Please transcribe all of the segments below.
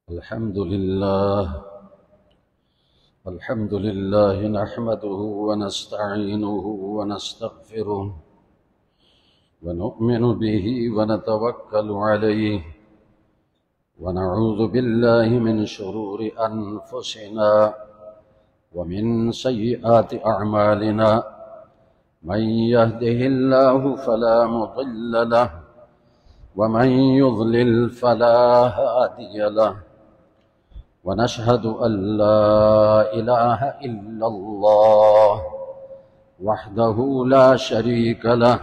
الحمد لله نحمده ونستعينه ونستغفره ونؤمن به ونتوكل عليه ونعوذ بالله من شرور أنفسنا ومن سيئات أعمالنا من يهده الله فلا مضل له ومن يضلل فلا هادي له ونشهد أن لا إله إلا الله وحده لا شريك له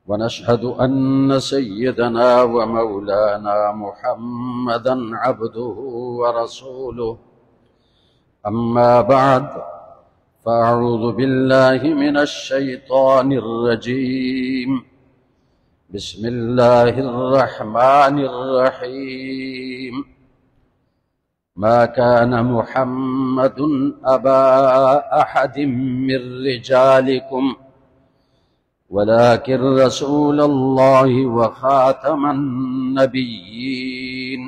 ونشهد أن سيدنا ومولانا محمدا عبده ورسوله أما بعد فأعوذ بالله من الشيطان الرجيم بسم الله الرحمن الرحيم ما كان محمد أبا أحد من رجالكم ولكن رسول الله وخاتم النبيين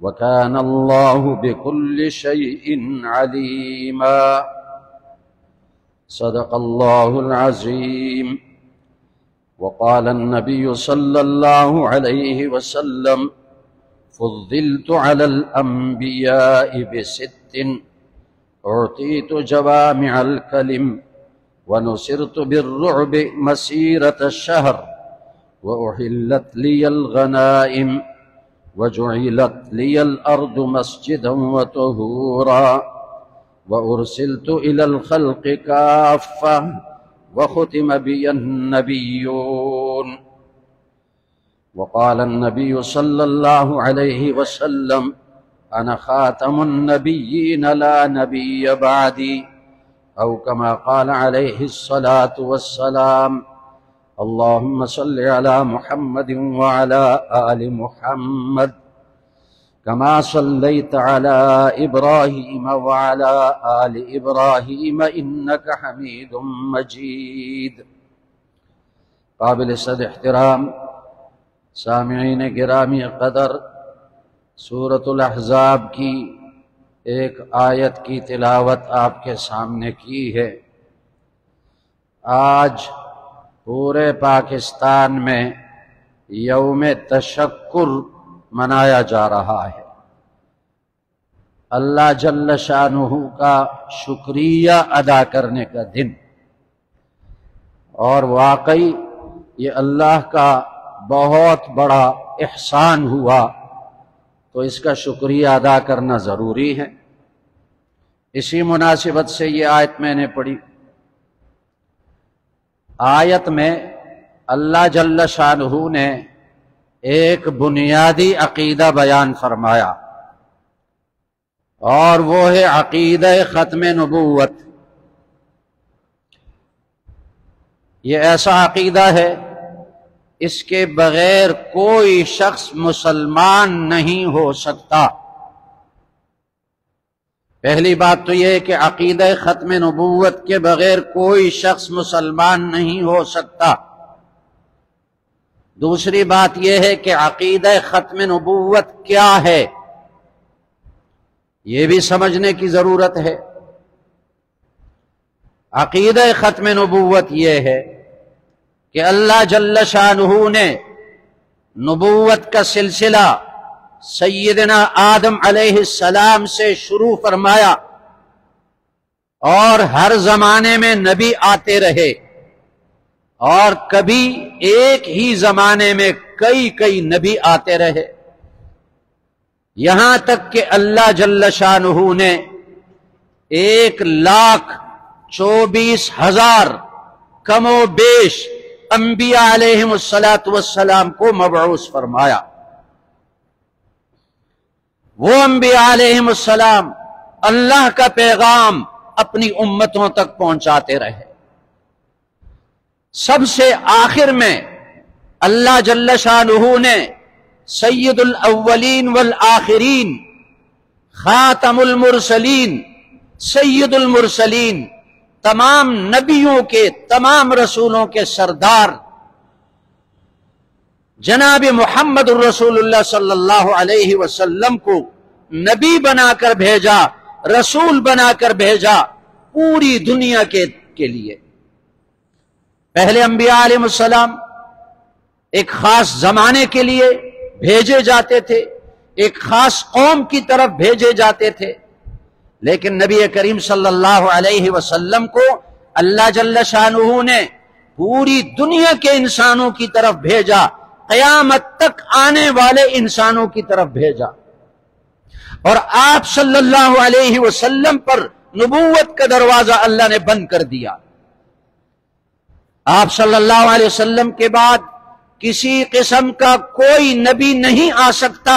وكان الله بكل شيء عليما صدق الله العظيم وقال النبي صلى الله عليه وسلم فضلت على الأنبياء بست أعطيت جوامع الكلم ونصرت بالرعب مسيرة الشهر وأحلت لي الغنائم وجعلت لي الأرض مسجدا وطهورا وأرسلت إلى الخلق كافة وختم بي النبيون وقال النبي صلى الله عليه وسلم أنا خاتم النبيين لا نبي بعدي أو كما قال عليه الصلاة والسلام اللهم صل على محمد وعلى آل محمد كما صليت على إبراهيم وعلى آل إبراهيم إنك حميد مجيد. قابل صد احترام سامعین گرامی قدر، سورۃ الاحزاب کی ایک آیت کی تلاوت آپ کے سامنے کی ہے۔ آج پورے پاکستان میں یوم تشکر منایا جا رہا ہے، اللہ جل شانہ کا شکریہ ادا کرنے کا دن، اور واقعی یہ اللہ کا بہت بڑا احسان ہوا، تو اس کا شکریہ ادا کرنا ضروری ہے۔ اسی مناسبت سے یہ آیت میں نے پڑھی۔ آیت میں اللہ جل شانہ نے ایک بنیادی عقیدہ بیان فرمایا، اور وہ ہے عقیدہ ختم نبوت۔ یہ ایسا عقیدہ ہے اس کے بغیر کوئی شخص مسلمان نہیں ہو سکتا۔ پہلی بات تو یہ ہے کہ عقیدہ ختم نبوت کے بغیر کوئی شخص مسلمان نہیں ہو سکتا۔ دوسری بات یہ ہے کہ عقیدہ ختم نبوت کیا ہے، یہ بھی سمجھنے کی ضرورت ہے۔ عقیدہ ختم نبوت یہ ہے کہ اللہ جل شانہ نے نبوت کا سلسلہ سیدنا آدم علیہ السلام سے شروع فرمایا، اور ہر زمانے میں نبی آتے رہے، اور کبھی ایک ہی زمانے میں کئی نبی آتے رہے، یہاں تک کہ اللہ جل شانہ نے 1,24,000 کم و بیش انبیاء علیہم السلام کو مبعوث فرمایا۔ وہ انبیاء علیہم السلام اللہ کا پیغام اپنی امتوں تک پہنچاتے رہے۔ سب سے آخر میں اللہ جل شانہ نے سید الاولین والآخرین، خاتم المرسلین، سید المرسلین، تمام نبیوں کے، تمام رسولوں کے سردار، جناب محمد الرسول اللہ صلی اللہ علیہ وسلم کو نبی بنا کر بھیجا، رسول بنا کر بھیجا پوری دنیا کے لیے۔ پہلے انبیاء علیہ السلام ایک خاص زمانے کے لیے بھیجے جاتے تھے، ایک خاص قوم کی طرف بھیجے جاتے تھے، لیکن نبی کریم صلی اللہ علیہ وسلم کو اللہ جل شانہ نے پوری دنیا کے انسانوں کی طرف بھیجا، قیامت تک آنے والے انسانوں کی طرف بھیجا، اور آپ صلی اللہ علیہ وسلم پر نبوت کا دروازہ اللہ نے بند کر دیا۔ آپ صلی اللہ علیہ وسلم کے بعد کسی قسم کا کوئی نبی نہیں آ سکتا،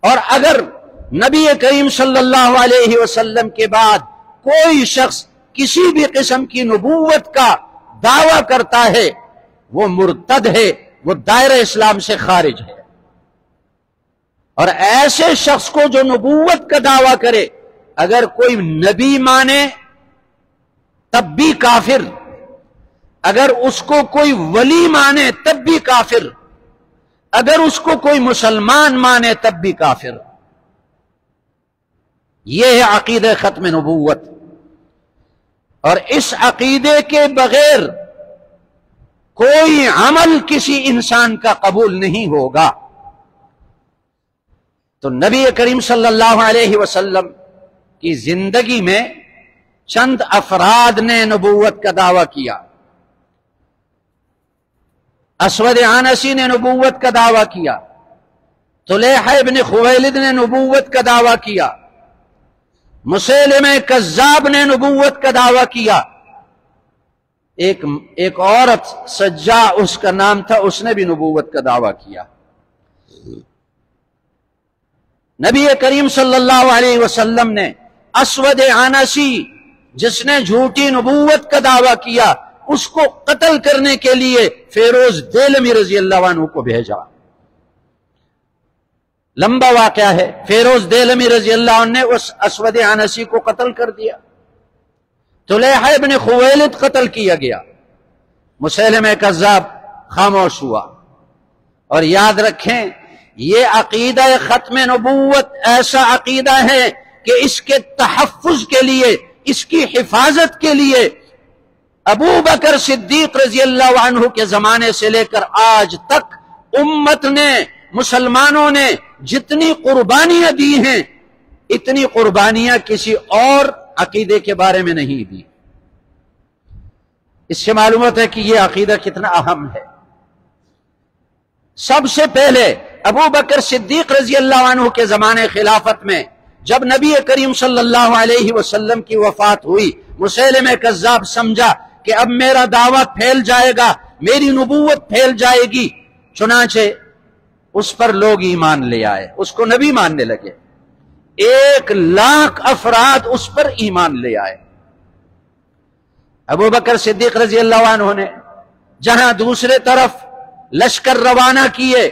اور اگر نبی کریم صلی اللہ علیہ وسلم کے بعد کوئی شخص کسی بھی قسم کی نبوت کا دعویٰ کرتا ہے وہ مرتد ہے، وہ دائرہ اسلام سے خارج ہے۔ اور ایسے شخص کو جو نبوت کا دعویٰ کرے، اگر کوئی نبی مانے تب بھی کافر، اگر اس کو کوئی ولی مانے تب بھی کافر، اگر اس کو کوئی مسلمان مانے تب بھی کافر۔ یہ ہے عقیدہ ختم نبوت، اور اس عقیدے کے بغیر کوئی عمل کسی انسان کا قبول نہیں ہوگا۔ تو نبی کریم صلی اللہ علیہ وسلم کی زندگی میں چند افراد نے نبوت کا دعویٰ کیا۔ اسود عنسی نے نبوت کا دعویٰ کیا، طلیحہ ابن خویلد نے نبوت کا دعویٰ کیا، مسیلمہ کذاب نے نبوت کا دعویٰ کیا، ایک عورت سجا اس کا نام تھا، اس نے بھی نبوت کا دعویٰ کیا۔ نبی کریم صلی اللہ علیہ وسلم نے اسود عنسی جس نے جھوٹی نبوت کا دعویٰ کیا اس کو قتل کرنے کے لیے فیروز دیلمی رضی اللہ عنہ کو بھیجا۔ لمبا واقعہ ہے، فیروز دیلمی رضی اللہ عنہ نے اس اسود عنسی کو قتل کر دیا، طلیحہ ابن خویلد قتل کیا گیا، مسیلمہ کذاب خاموش ہوا۔ اور یاد رکھیں یہ عقیدہ ختم نبوت ایسا عقیدہ ہے کہ اس کے تحفظ کے لیے، اس کی حفاظت کے لیے ابو بکر صدیق رضی اللہ عنہ کے زمانے سے لے کر آج تک امت نے، مسلمانوں نے جتنی قربانیاں دی ہیں اتنی قربانیاں کسی اور عقیدے کے بارے میں نہیں دی۔ اس سے معلوم ہوتا ہے کہ یہ عقیدہ کتنا اہم ہے۔ سب سے پہلے ابو بکر صدیق رضی اللہ عنہ کے زمانے خلافت میں جب نبی کریم صلی اللہ علیہ وسلم کی وفات ہوئی، مسیلمہ کذاب سمجھا کہ اب میرا دعویٰ پھیل جائے گا، میری نبوت پھیل جائے گی، چنانچہ اس پر لوگ ایمان لے آئے، اس کو نبی ماننے لگے، 1,00,000 افراد اس پر ایمان لے آئے۔ ابو بکر صدیق رضی اللہ عنہ نے جہاں دوسرے طرف لشکر روانہ کیے،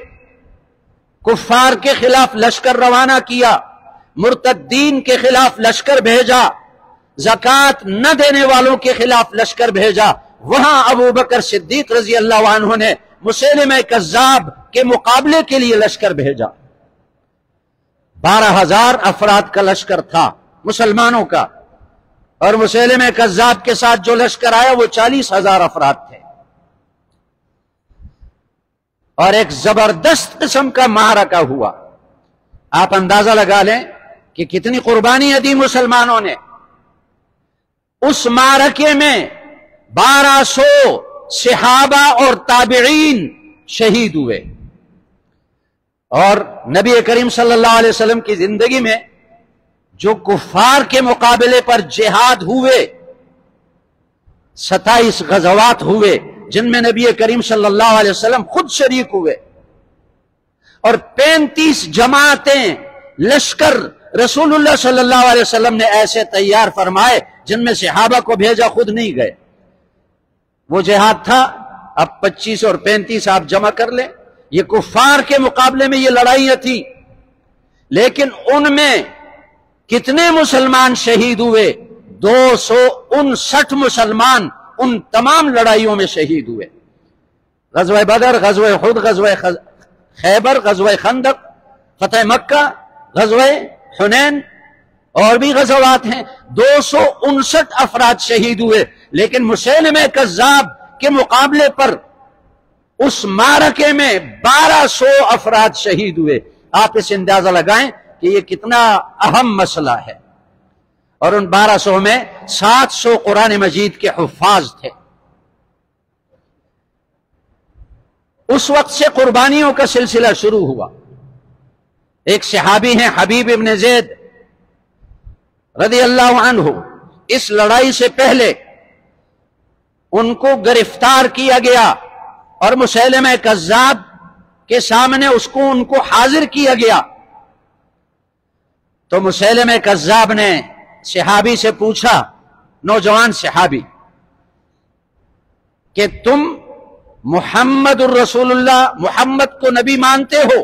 کفار کے خلاف لشکر روانہ کیا، مرتدین کے خلاف لشکر بھیجا، زکوٰۃ نہ دینے والوں کے خلاف لشکر بھیجا، وہاں ابو بکر صدیق رضی اللہ عنہ نے مسیلمہ کذاب کے مقابلے کے لیے لشکر بھیجا۔ 12,000 افراد کا لشکر تھا مسلمانوں کا، اور مسیلمہ کذاب کے ساتھ جو لشکر آیا وہ 40,000 افراد تھے، اور ایک زبردست قسم کا معرکہ ہوا۔ آپ اندازہ لگا لیں کہ کتنی قربانیاں دی مسلمانوں نے۔ اس معرکے میں 1200 صحابہ اور تابعین شہید ہوئے، اور نبی کریم صلی اللہ علیہ وسلم کی زندگی میں جو کفار کے مقابلے پر جہاد ہوئے 27 غزوات ہوئے جن میں نبی کریم صلی اللہ علیہ وسلم خود شریک ہوئے، اور 35 جماعتیں، لشکر رسول اللہ صلی اللہ علیہ وسلم نے ایسے تیار فرمائے جن میں صحابہ کو بھیجا، خود نہیں گئے۔ وہ جہاد تھا، اب 25 اور 35 آپ جمع کر لیں، یہ کفار کے مقابلے میں یہ لڑائیاں تھیں، لیکن ان میں کتنے مسلمان شہید ہوئے؟ 259 مسلمان ان تمام لڑائیوں میں شہید ہوئے۔ غزوہ بدر، غزوہ احد، غزوہ خیبر، غزوہ خندق، فتح مکہ، غزوہ حنین اور بھی غزوات ہیں۔ 259 افراد شہید ہوئے، لیکن مسیلمہ کذاب کے مقابلے پر اس معرکے میں 1200 افراد شہید ہوئے۔ آپ اس اندازہ لگائیں کہ یہ کتنا اہم مسئلہ ہے۔ اور ان 1200 میں 700 قرآن مجید کے حفاظ تھے۔ اس وقت سے قربانیوں کا سلسلہ شروع ہوا۔ ایک صحابی ہیں حبیب ابن زید رضی اللہ عنہ، اس لڑائی سے پہلے ان کو گرفتار کیا گیا اور مسیلمہ کذاب کے سامنے ان کو حاضر کیا گیا۔ تو مسیلمہ کذاب نے صحابی سے پوچھا، نوجوان صحابی، کہ تم محمد الرسول اللہ، محمد کو نبی مانتے ہو؟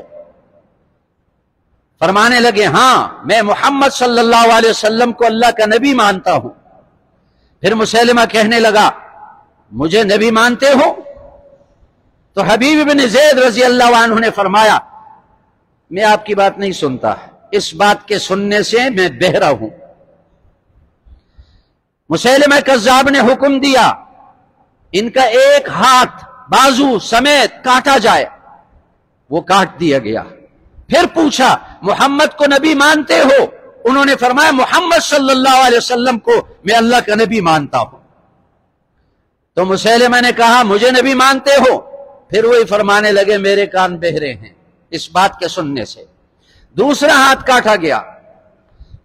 فرمانے لگے ہاں، میں محمد صلی اللہ علیہ وسلم کو اللہ کا نبی مانتا ہوں۔ پھر مسیلمہ کہنے لگا مجھے نبی مانتے ہو؟ تو حبیب بن زید رضی اللہ عنہ نے فرمایا میں آپ کی بات نہیں سنتا، اس بات کے سننے سے میں بہرا ہوں۔ مسیلمہ کذاب نے حکم دیا ان کا ایک ہاتھ بازو سمیت کاٹا جائے، وہ کاٹ دیا گیا۔ پھر پوچھا محمد کو نبی مانتے ہو؟ انہوں نے فرمایا محمد صلی اللہ علیہ وسلم کو میں اللہ کا نبی مانتا ہوں۔ تو مسیلمہ نے کہا مجھے نبی مانتے ہو؟ پھر وہی فرمانے لگے میرے کان بہرے ہیں اس بات کے سننے سے۔ دوسرا ہاتھ کاٹا گیا،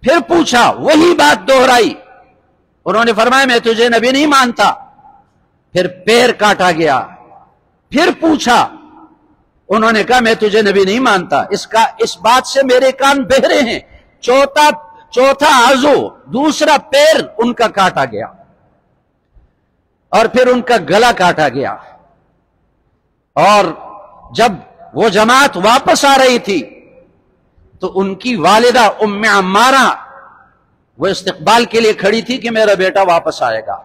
پھر پوچھا، وہی بات دہرائی، انہوں نے فرمایا میں تجھے نبی نہیں مانتا۔ پھر پیر کاٹا گیا، پھر پوچھا، انہوں نے کہا میں تجھے نبی نہیں مانتا، اس بات سے میرے کان بہرے ہیں۔ چوتھا عضو، دوسرا پیر ان کا کاٹا گیا، اور پھر ان کا گلا کاٹا گیا۔ اور جب وہ جماعت واپس آ رہی تھی تو ان کی والدہ ام عمارہ وہ استقبال کے لیے کھڑی تھی کہ میرا بیٹا واپس آئے گا،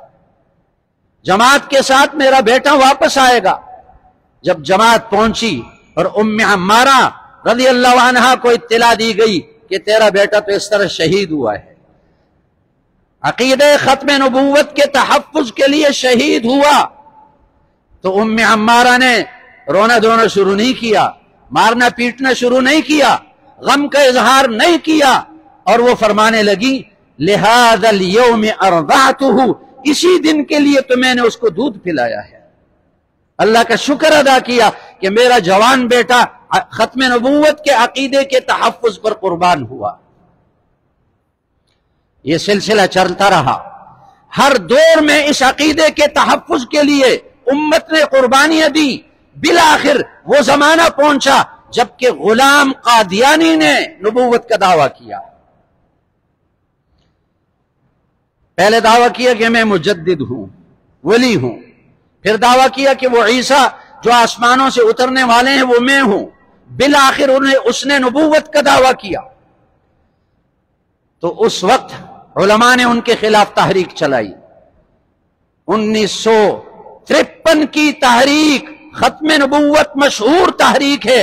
جماعت کے ساتھ میرا بیٹا واپس آئے گا۔ جب جماعت پہنچی اور ام عمارہ رضی اللہ عنہا کو اطلاع دی گئی کہ تیرا بیٹا تو اس طرح شہید ہوا ہے، عقیدہ ختم نبوت کے تحفظ کے لیے شہید ہوا، تو ام عمارہ نے رونا دھونا شروع نہیں کیا، مارنا پیٹنا شروع نہیں کیا، غم کا اظہار نہیں کیا، اور وہ فرمانے لگی لہذا اليوم ارضعته، اسی دن کے لیے تو میں نے اس کو دودھ پلایا ہے۔ اللہ کا شکر ادا کیا کہ میرا جوان بیٹا ختم نبوت کے عقیدے کے تحفظ پر قربان ہوا۔ یہ سلسلہ چلتا رہا، ہر دور میں اس عقیدے کے تحفظ کے لیے امت نے قربانیاں دی۔ بالآخر وہ زمانہ پہنچا جبکہ غلام قادیانی نے نبوت کا دعویٰ کیا۔ پہلے دعویٰ کیا کہ میں مجدد ہوں، ولی ہوں، پھر دعویٰ کیا کہ وہ عیسیٰ جو آسمانوں سے اترنے والے ہیں وہ میں ہوں، بالآخر اس نے نبوت کا دعویٰ کیا۔ تو اس وقت علماء نے ان کے خلاف تحریک چلائی۔ 1953 کی تحریک ختم نبوت مشہور تحریک ہے،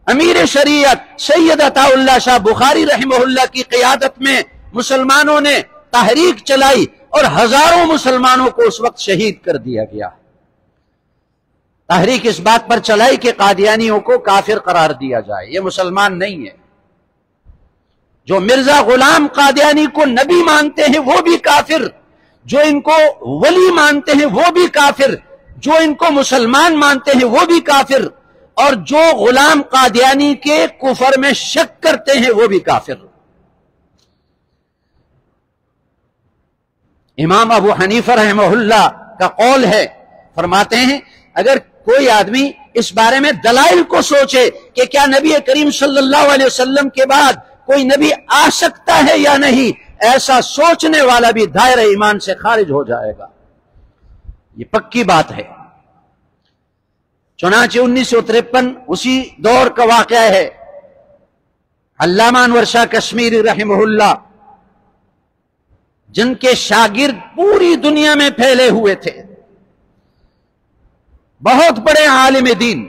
امیر شریعت سید عطا اللہ شاہ بخاری رحمہ اللہ کی قیادت میں مسلمانوں نے تحریک چلائی اور ہزاروں مسلمانوں کو اس وقت شہید کر دیا گیا۔ تحریک اس بات پر چلائی کہ قادیانیوں کو کافر قرار دیا جائے، یہ مسلمان نہیں ہے۔ جو مرزا غلام قادیانی کو نبی مانتے ہیں وہ بھی کافر، جو ان کو ولی مانتے ہیں وہ بھی کافر، جو ان کو مسلمان مانتے ہیں وہ بھی کافر، اور جو غلام قادیانی کے کفر میں شک کرتے ہیں وہ بھی کافر۔ امام ابو حنیفہ رحمہ اللہ کا قول ہے، فرماتے ہیں اگر کوئی آدمی اس بارے میں دلائل کو سوچے کہ کیا نبی کریم صلی اللہ علیہ وسلم کے بعد کوئی نبی آ سکتا ہے یا نہیں، ایسا سوچنے والا بھی دائرہ ایمان سے خارج ہو جائے گا۔ یہ پکی بات ہے۔ چنانچہ 1953 اسی دور کا واقعہ ہے۔ علامہ انور شاہ کشمیری رحمہ اللہ، جن کے شاگرد پوری دنیا میں پھیلے ہوئے تھے، بہت بڑے عالم دین.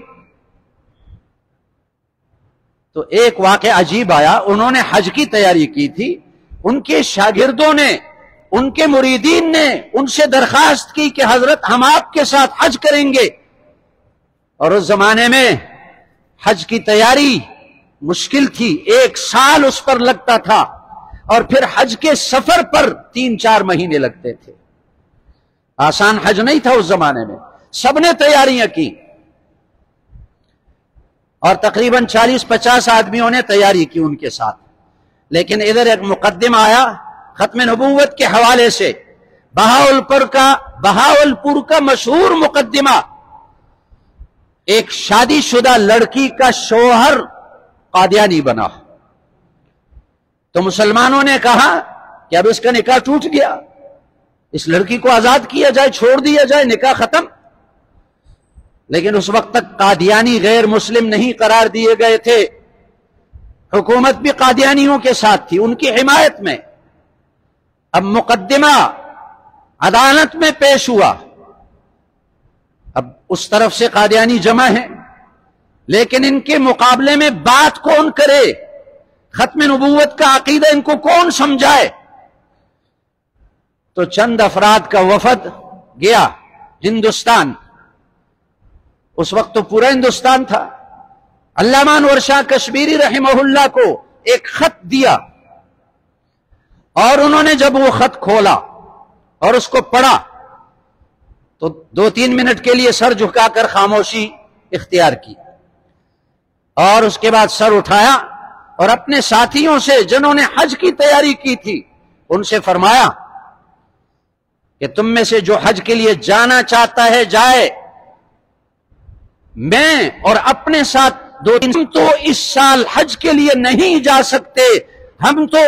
تو ایک واقعہ عجیب آیا. انہوں نے حج کی تیاری کی تھی. ان کے شاگردوں نے، ان کے مریدین نے ان سے درخواست کی کہ حضرت ہم آپ کے ساتھ حج کریں گے. اور اس زمانے میں حج کی تیاری مشکل تھی. 1 سال اس پر لگتا تھا، اور پھر حج کے سفر پر 3-4 مہینے لگتے تھے. آسان حج نہیں تھا اس زمانے میں. سب نے تیاریاں کی، اور تقریباً 40-50 آدمیوں نے تیاری کی ان کے ساتھ. لیکن ادھر ایک مقدمہ آیا ختم نبوت کے حوالے سے. بہاولپور کا مشہور مقدمہ. ایک شادی شدہ لڑکی کا شوہر قادیانی بنا، تو مسلمانوں نے کہا کہ اب اس کا نکاح ٹوٹ گیا، اس لڑکی کو آزاد کیا جائے، چھوڑ دیا جائے، نکاح ختم. لیکن اس وقت تک قادیانی غیر مسلم نہیں قرار دیے گئے تھے. حکومت بھی قادیانیوں کے ساتھ تھی، ان کی حمایت میں. اب مقدمہ عدالت میں پیش ہوا. اب اس طرف سے قادیانی جمع ہیں، لیکن ان کے مقابلے میں بات کون کرے؟ ختم نبوت کا عقیدہ ان کو کون سمجھائے؟ تو چند افراد کا وفد گیا ہندوستان. اس وقت تو پورا ہندوستان تھا. علامہ انور شاہ کشمیری رحمہ اللہ کو ایک خط دیا، اور انہوں نے جب وہ خط کھولا اور اس کو پڑھا تو 2-3 منٹ کے لیے سر جھکا کر خاموشی اختیار کی، اور اس کے بعد سر اٹھایا اور اپنے ساتھیوں سے جنہوں نے حج کی تیاری کی تھی ان سے فرمایا کہ تم میں سے جو حج کے لیے جانا چاہتا ہے جائے. میں اور اپنے ساتھ 2-3 تو اس سال حج کے لیے نہیں جا سکتے. ہم تو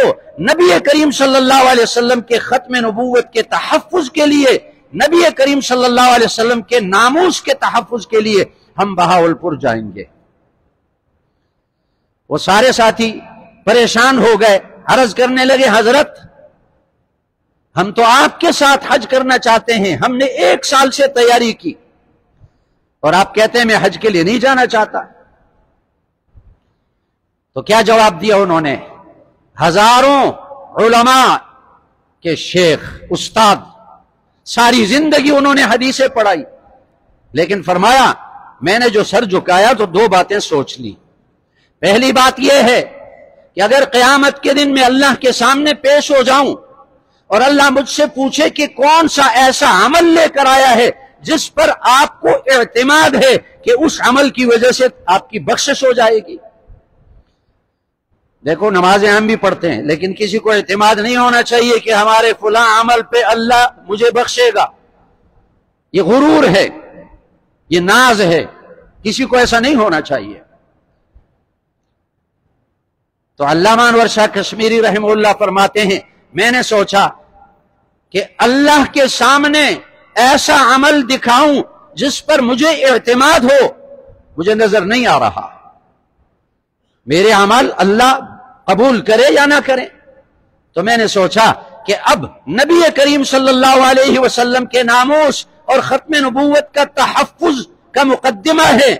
نبی کریم صلی اللہ علیہ وسلم کے ختم نبوت کے تحفظ کے لیے، نبی کریم صلی اللہ علیہ وسلم کے ناموس کے تحفظ کے لیے ہم بہاولپور جائیں گے. وہ سارے ساتھی پریشان ہو گئے، عرض کرنے لگے حضرت ہم تو آپ کے ساتھ حج کرنا چاہتے ہیں، ہم نے 1 سال سے تیاری کی، اور آپ کہتے ہیں میں حج کے لیے نہیں جانا چاہتا. تو کیا جواب دیا انہوں نے؟ ہزاروں علماء کے شیخ استاد، ساری زندگی انہوں نے حدیثیں پڑھائی، لیکن فرمایا میں نے جو سر جھکایا تو 2 باتیں سوچ لی. پہلی بات یہ ہے کہ اگر قیامت کے دن میں اللہ کے سامنے پیش ہو جاؤں اور اللہ مجھ سے پوچھے کہ کون سا ایسا عمل لے کر آیا ہے جس پر آپ کو اعتماد ہے کہ اس عمل کی وجہ سے آپ کی بخشش ہو جائے گی. دیکھو نمازیں ہم بھی پڑھتے ہیں، لیکن کسی کو اعتماد نہیں ہونا چاہیے کہ ہمارے فلاں عمل پہ اللہ مجھے بخشے گا. یہ غرور ہے، یہ ناز ہے، کسی کو ایسا نہیں ہونا چاہیے. تو علامہ انور شاہ کشمیری رحمہ اللہ فرماتے ہیں میں نے سوچا کہ اللہ کے سامنے ایسا عمل دکھاؤں جس پر مجھے اعتماد ہو، مجھے نظر نہیں آ رہا. میرے عمل اللہ قبول کرے یا نہ کرے. تو میں نے سوچا کہ اب نبی کریم صلی اللہ علیہ وسلم کے ناموس اور ختم نبوت کا تحفظ کا مقدمہ ہے.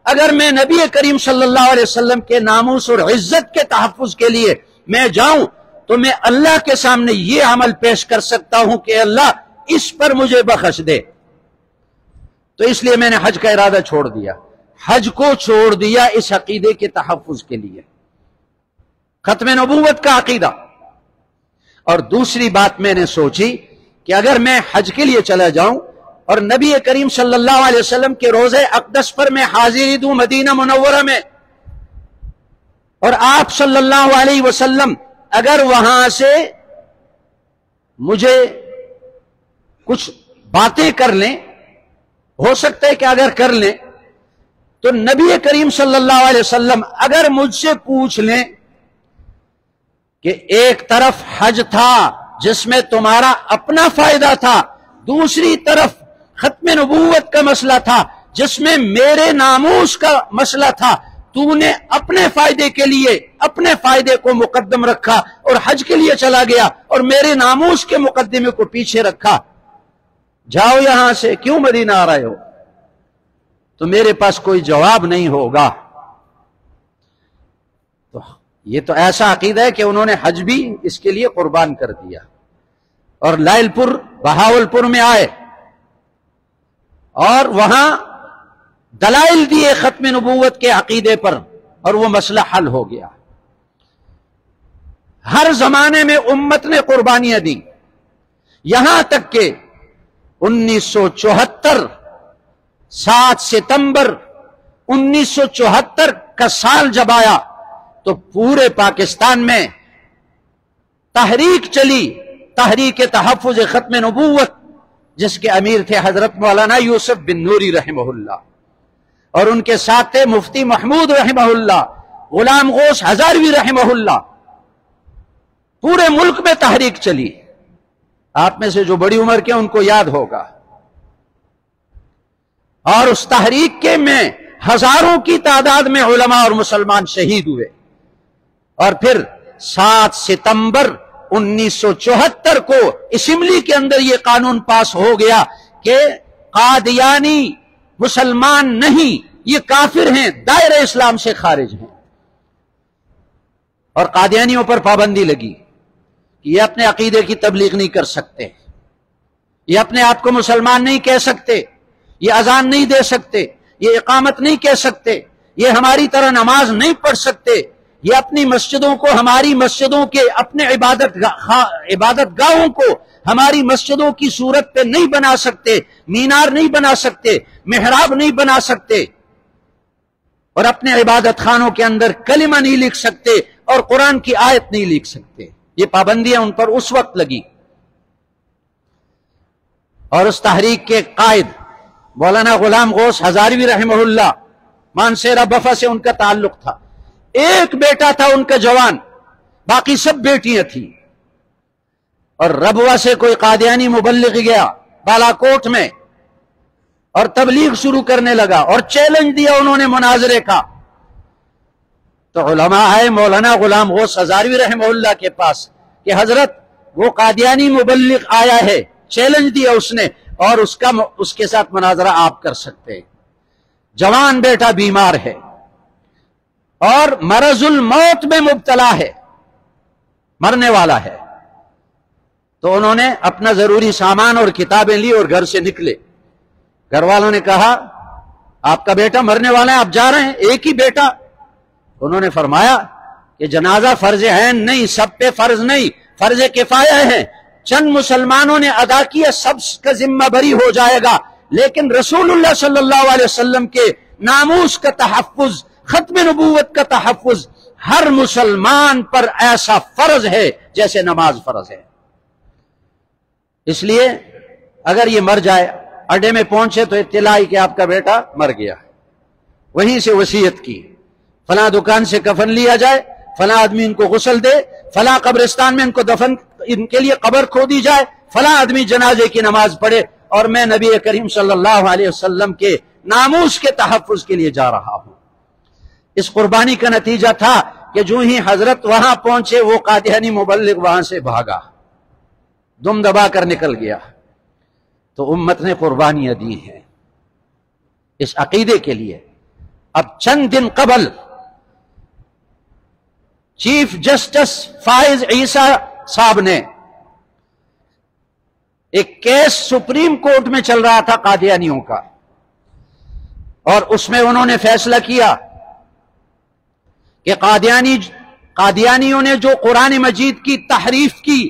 اگر میں نبی کریم صلی اللہ علیہ وسلم کے ناموس اور عزت کے تحفظ کے لیے میں جاؤں تو میں اللہ کے سامنے یہ عمل پیش کر سکتا ہوں کہ اللہ اس پر مجھے بخش دے. تو اس لیے میں نے حج کا ارادہ چھوڑ دیا، حج کو چھوڑ دیا اس عقیدے کے تحفظ کے لیے، ختم نبوت کا عقیدہ. اور دوسری بات میں نے سوچی کہ اگر میں حج کے لیے چلا جاؤں اور نبی کریم صلی اللہ علیہ وسلم کے روضہ اقدس پر میں حاضری دوں مدینہ منورہ میں، اور آپ صلی اللہ علیہ وسلم اگر وہاں سے مجھے کچھ باتیں کر لیں، ہو سکتا ہے کہ اگر کر لیں تو نبی کریم صلی اللہ علیہ وسلم اگر مجھ سے پوچھ لیں کہ ایک طرف حج تھا جس میں تمہارا اپنا فائدہ تھا، دوسری طرف ختم نبوت کا مسئلہ تھا جس میں میرے ناموس کا مسئلہ تھا، تو نے اپنے فائدے کے لیے اپنے فائدے کو مقدم رکھا اور حج کے لیے چلا گیا اور میرے ناموس کے مقدمے کو پیچھے رکھا، جاؤ یہاں سے، کیوں مدینہ آ رہے ہو؟ تو میرے پاس کوئی جواب نہیں ہوگا. تو یہ تو ایسا عقیدہ ہے کہ انہوں نے حج بھی اس کے لیے قربان کر دیا، اور لائل پور بہاول پور میں آئے اور وہاں دلائل دیے ختم نبوت کے عقیدے پر، اور وہ مسئلہ حل ہو گیا. ہر زمانے میں امت نے قربانیاں دی، یہاں تک کہ 1974 7 ستمبر 1974 کا سال جب آیا تو پورے پاکستان میں تحریک چلی، تحریک تحفظ ختم نبوت، جس کے امیر تھے حضرت مولانا یوسف بن نوری رحمہ اللہ، اور ان کے ساتھ تھے مفتی محمود رحمہ اللہ، غلام غوث ہزاروی رحمہ اللہ. پورے ملک میں تحریک چلی. آپ میں سے جو بڑی عمر کے ان کو یاد ہوگا. اور اس تحریک کے میں ہزاروں کی تعداد میں علماء اور مسلمان شہید ہوئے. اور پھر 7 ستمبر 1974 کو اسمبلی کے اندر یہ قانون پاس ہو گیا کہ قادیانی مسلمان نہیں، یہ کافر ہیں، دائرہ اسلام سے خارج ہیں. اور قادیانیوں پر پابندی لگی کہ یہ اپنے عقیدے کی تبلیغ نہیں کر سکتے، یہ اپنے آپ کو مسلمان نہیں کہہ سکتے، یہ اذان نہیں دے سکتے، یہ اقامت نہیں کہہ سکتے، یہ ہماری طرح نماز نہیں پڑھ سکتے، یہ اپنی مسجدوں کو ہماری مسجدوں کے اپنے عبادت گاہوں کو ہماری مسجدوں کی صورت پہ نہیں بنا سکتے، مینار نہیں بنا سکتے، محراب نہیں بنا سکتے، اور اپنے عبادت خانوں کے اندر کلمہ نہیں لکھ سکتے، اور قرآن کی آیت نہیں لکھ سکتے. یہ پابندیاں ان پر اس وقت لگی. اور اس تحریک کے قائد مولانا غلام غوث ہزاروی رحمہ اللہ، مانسیرہ بفا سے ان کا تعلق تھا. ایک بیٹا تھا ان کا جوان، باقی سب بیٹیاں تھیں. اور ربوہ سے کوئی قادیانی مبلغ گیا بالاکوٹ میں اور تبلیغ شروع کرنے لگا، اور چیلنج دیا انہوں نے مناظرے کا. تو علماء آئے مولانا غلام غوث ہزاروی رحمہ اللہ کے پاس کہ حضرت وہ قادیانی مبلغ آیا ہے، چیلنج دیا اس نے، اور اس کے ساتھ مناظرہ آپ کر سکتے ہیں. جوان بیٹا بیمار ہے اور مرض الموت میں مبتلا ہے، مرنے والا ہے. تو انہوں نے اپنا ضروری سامان اور کتابیں لی اور گھر سے نکلے. گھر والوں نے کہا آپ کا بیٹا مرنے والا ہے، آپ جا رہے ہیں؟ ایک ہی بیٹا. انہوں نے فرمایا کہ جنازہ فرض عین نہیں، سب پہ فرض نہیں، فرض کفایہ ہے. چند مسلمانوں نے ادا کیا، سب کا ذمہ بری ہو جائے گا، لیکن رسول اللہ صلی اللہ علیہ وسلم کے ناموس کا تحفظ، ختم نبوت کا تحفظ ہر مسلمان پر ایسا فرض ہے جیسے نماز فرض ہے. اس لیے اگر یہ مر جائے، اڈے میں پہنچے تو اطلاع آئی کہ آپ کا بیٹا مر گیا، وہیں سے وصیت کی فلاں دکان سے کفن لیا جائے، فلاں آدمی ان کو غسل دے، فلاں قبرستان میں ان کو دفن، ان کے لیے قبر کھودی جائے، فلاں آدمی جنازے کی نماز پڑھے، اور میں نبی کریم صلی اللہ علیہ وسلم کے ناموس کے تحفظ کے لیے جا رہا ہوں. اس قربانی کا نتیجہ تھا کہ جو ہی حضرت وہاں پہنچے وہ قادیانی مبلغ وہاں سے بھاگا، دم دبا کر نکل گیا. تو امت نے قربانیاں دی ہیں اس عقیدے کے لیے. اب چند دن قبل چیف جسٹس فائز عیسیٰ صاحب نے ایک کیس سپریم کورٹ میں چل رہا تھا قادیانیوں کا، اور اس میں انہوں نے فیصلہ کیا کہ قادیانیوں نے جو قرآن مجید کی تحریف کی،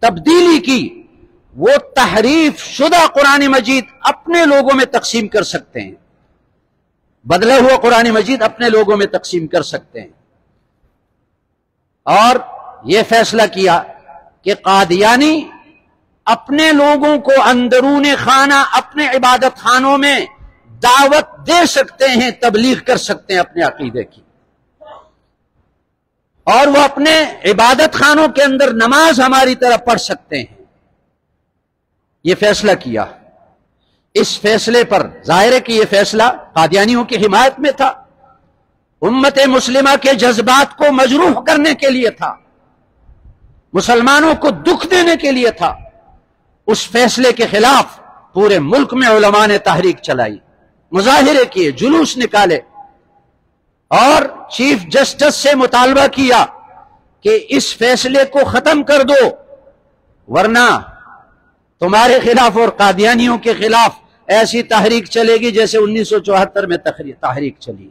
تبدیلی کی، وہ تحریف شدہ قرآن مجید اپنے لوگوں میں تقسیم کر سکتے ہیں، بدلا ہوا قرآن مجید اپنے لوگوں میں تقسیم کر سکتے ہیں. اور یہ فیصلہ کیا کہ قادیانی اپنے لوگوں کو اندرون خانہ اپنے عبادت خانوں میں دعوت دے سکتے ہیں، تبلیغ کر سکتے ہیں اپنے عقیدے کی، اور وہ اپنے عبادت خانوں کے اندر نماز ہماری طرح پڑھ سکتے ہیں. یہ فیصلہ کیا. اس فیصلے پر ظاہر ہے کہ یہ فیصلہ قادیانیوں کی حمایت میں تھا، امت مسلمہ کے جذبات کو مجروح کرنے کے لیے تھا، مسلمانوں کو دکھ دینے کے لیے تھا. اس فیصلے کے خلاف پورے ملک میں علماء نے تحریک چلائی. مظاہرے کیے، جلوس نکالے اور چیف جسٹس سے مطالبہ کیا کہ اس فیصلے کو ختم کر دو، ورنہ تمہارے خلاف اور قادیانیوں کے خلاف ایسی تحریک چلے گی جیسے 1974 میں تحریک چلی۔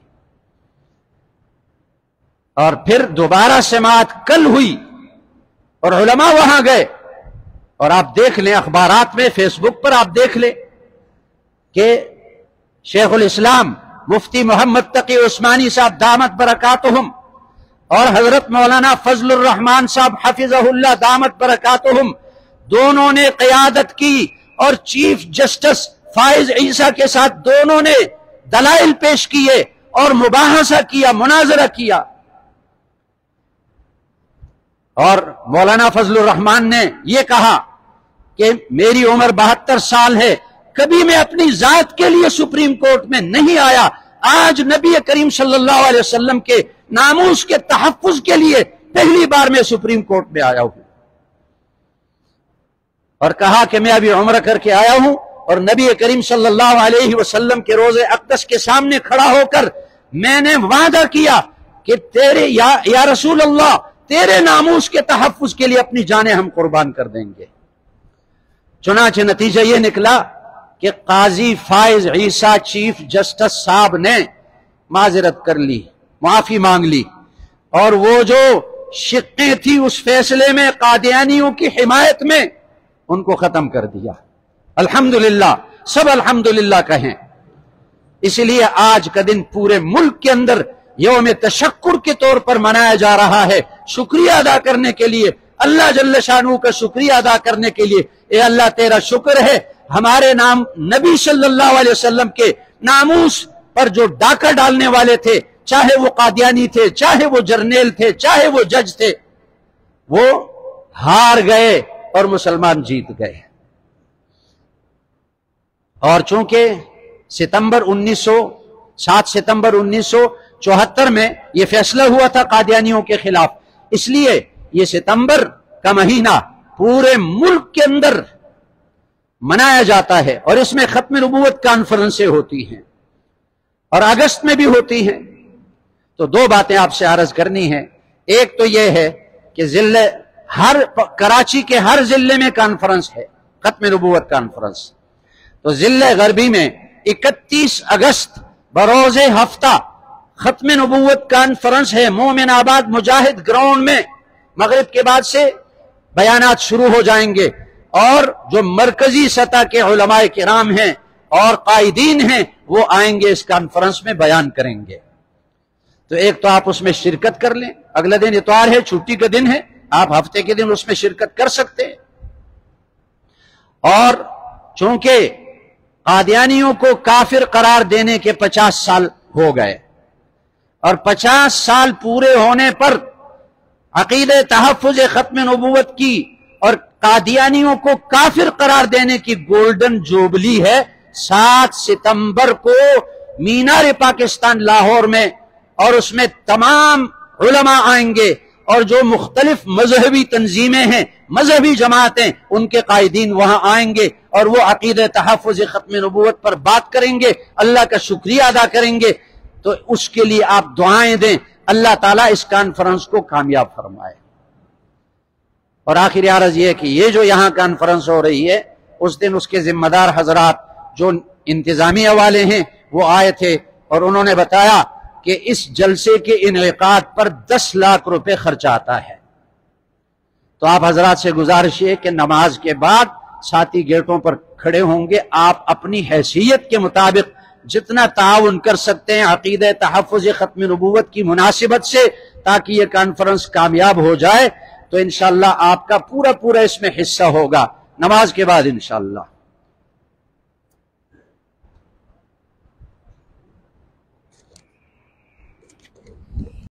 اور پھر دوبارہ سماعت کل ہوئی اور علماء وہاں گئے، اور آپ دیکھ لیں اخبارات میں، فیس بک پر آپ دیکھ لیں کہ شیخ الاسلام مفتی محمد تقی عثمانی صاحب دامت برکاتہم اور حضرت مولانا فضل الرحمان صاحب حفظہ اللہ دامت برکاتہم دونوں نے قیادت کی، اور چیف جسٹس فائز عیسیٰ کے ساتھ دونوں نے دلائل پیش کیے اور مباحثہ کیا، مناظرہ کیا۔ اور مولانا فضل الرحمان نے یہ کہا کہ میری عمر 72 سال ہے، کبھی میں اپنی ذات کے لیے سپریم کورٹ میں نہیں آیا، آج نبی کریم صلی اللہ علیہ وسلم کے ناموس کے تحفظ کے لیے پہلی بار میں سپریم کورٹ میں آیا ہوں۔ اور کہا کہ میں ابھی عمرہ کر کے آیا ہوں، اور نبی کریم صلی اللہ علیہ وسلم کے روضے اقدس کے سامنے کھڑا ہو کر میں نے وعدہ کیا کہ تیرے یا رسول اللہ تیرے ناموس کے تحفظ کے لیے اپنی جانیں ہم قربان کر دیں گے۔ چنانچہ نتیجہ یہ نکلا کہ قاضی فائز عیسیٰ چیف جسٹس صاحب نے معذرت کر لی، معافی مانگ لی، اور وہ جو شقیں تھی اس فیصلے میں قادیانیوں کی حمایت میں ان کو ختم کر دیا۔ الحمدللہ، سب الحمدللہ کہیں۔ اس لیے آج کا دن پورے ملک کے اندر یوم تشکر کے طور پر منایا جا رہا ہے، شکریہ ادا کرنے کے لیے، اللہ جل شانہ کا شکریہ ادا کرنے کے لیے۔ اے اللہ تیرا شکر ہے، ہمارے نام نبی صلی اللہ علیہ وسلم کے ناموس پر جو ڈاکہ ڈالنے والے تھے، چاہے وہ قادیانی تھے، چاہے وہ جرنیل تھے، چاہے وہ جج تھے، وہ ہار گئے اور مسلمان جیت گئے۔ اور چونکہ 7 ستمبر 1974 میں یہ فیصلہ ہوا تھا قادیانیوں کے خلاف، اس لیے یہ ستمبر کا مہینہ پورے ملک کے اندر منایا جاتا ہے، اور اس میں ختم نبوت کانفرنسیں ہوتی ہیں اور اگست میں بھی ہوتی ہیں۔ تو دو باتیں آپ سے عرض کرنی ہے، ایک تو یہ ہے کہ کراچی کے ہر ضلع میں کانفرنس ہے، ختم نبوت کانفرنس۔ تو ضلع غربی میں 31 اگست بروز ہفتہ ختم نبوت کانفرنس ہے، مومن آباد مجاہد گراؤنڈ میں، مغرب کے بعد سے بیانات شروع ہو جائیں گے، اور جو مرکزی سطح کے علماء کرام ہیں اور قائدین ہیں وہ آئیں گے اس کانفرنس میں، بیان کریں گے۔ تو ایک تو آپ اس میں شرکت کر لیں، اگلا دن اتوار ہے، چھٹی کا دن ہے، آپ ہفتے کے دن اس میں شرکت کر سکتے ہیں۔ اور چونکہ قادیانیوں کو کافر قرار دینے کے 50 سال ہو گئے، اور 50 سال پورے ہونے پر عقیدہ تحفظ ختم نبوت کی اور قادیانیوں کو کافر قرار دینے کی گولڈن جوبلی ہے 7 ستمبر کو مینار پاکستان لاہور میں، اور اس میں تمام علماء آئیں گے، اور جو مختلف مذہبی تنظیمیں ہیں، مذہبی جماعتیں، ان کے قائدین وہاں آئیں گے، اور وہ عقیدہ تحفظ ختم نبوت پر بات کریں گے، اللہ کا شکریہ ادا کریں گے۔ تو اس کے لیے آپ دعائیں دیں، اللہ تعالیٰ اس کانفرنس کو کامیاب فرمائے۔ اور آخری عرض یہ کہ یہ جو یہاں کانفرنس ہو رہی ہے، اس دن اس کے ذمہ دار حضرات جو انتظامیہ والے ہیں وہ آئے تھے، اور انہوں نے بتایا کہ اس جلسے کے انعقاد پر 10 لاکھ روپے خرچ آتا ہے۔ تو آپ حضرات سے گزارش ہے کہ نماز کے بعد ساتھی گیٹوں پر کھڑے ہوں گے، آپ اپنی حیثیت کے مطابق جتنا تعاون کر سکتے ہیں عقیدہ تحفظ ختم نبوت کی مناسبت سے، تاکہ یہ کانفرنس کامیاب ہو جائے، تو انشاءاللہ آپ کا پورا اس میں حصہ ہوگا نماز کے بعد انشاءاللہ۔